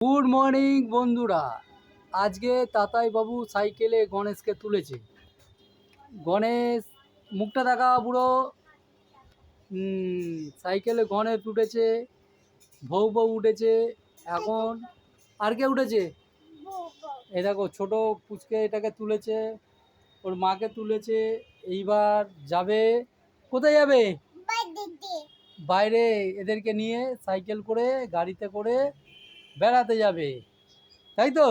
Good morning বন্ধুরা। আজকে তাতাই বাবু সাইকেলে গণেশকে তুলেছে। গণেশ মুখটা দেখা পুরো সাইকেলে গণেশ উঠেছে, বউ বউ উঠেছে। এখন আর কে উঠেছে? এই দেখো ছোট পুচকে এটাকে তুলেছে, ওর মাকে তুলেছে। এইবার যাবে কোথায়? যাবে বাইরে। এদেরকে নিয়ে সাইকেল করে গাড়িতে করে বেড়াতে যাবে, তাই তো?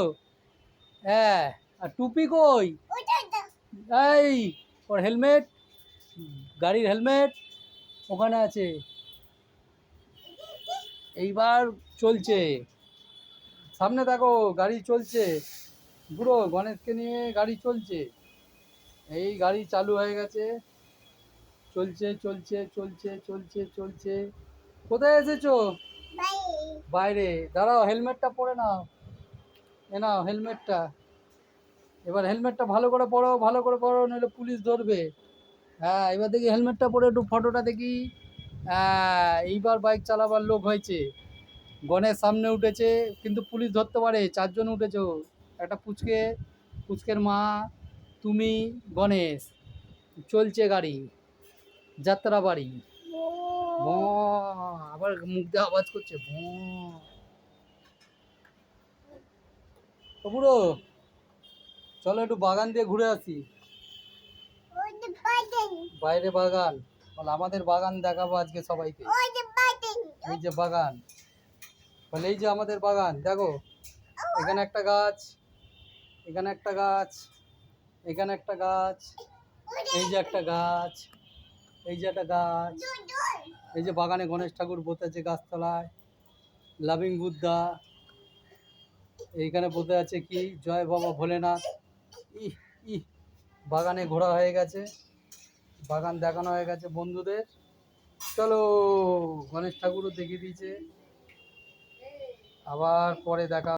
হ্যাঁ। আর টুপি কই? এই ওর হেলমেট, গাড়ির হেলমেট ওখানে আছে। এইবার চলছে, সামনে দেখো গাড়ি চলছে, বুড়ো গণেশকে নিয়ে গাড়ি চলছে। এই গাড়ি চালু হয়ে গেছে, চলছে চলছে চলছে চলছে চলছে। কোথায় এসেছো? বাইরে। দাঁড়াও, হেলমেটটা পরে নাও। এ নাও হেলমেটটা। এবার হেলমেটটা ভালো করে পরো, ভালো করে পরো, নইলে পুলিশ ধরবে। হ্যাঁ, এবার দেখি হেলমেটটা পরে একটু ফটোটা দেখি। হ্যাঁ, এইবার বাইক চালাবার লোক হয়েছে। গণেশ সামনে উঠেছে, কিন্তু পুলিশ ধরতে পারে। 4 জন উঠেছো, একটা পুচকে, পুচকের মা, তুমি, গণেশ। চলছে গাড়ি, যাত্রা বাড়ি। ভ, আবার মুখ দিয়ে আওয়াজ করছে ভ। তো বুড়ো, চলো একটু বাগান দিয়ে ঘুরে আসি। বাইরে বাগান? বলে আমাদের বাগান দেখাবো আজকে সবাইকে। এই যে বাগান, বলে এই যে আমাদের বাগান দেখো। এখানে একটা গাছ, এখানে একটা গাছ, এখানে একটা গাছ, এই যে একটা গাছ, এই যে একটা গাছ। এই যে বাগানে গণেশ ঠাকুর বসে গাছতলায়, লাভিং বুদ্ধা। এইখানে বসে আছে কি জয় বাবা ভোলেনাথ। ইহ ইহ, বাগানে ঘোরা হয়ে গেছে, বাগান দেখানো হয়ে গেছে বন্ধুদের। চলো, গণেশ ঠাকুরও দেখিয়ে দিয়েছে। আবার পরে দেখা।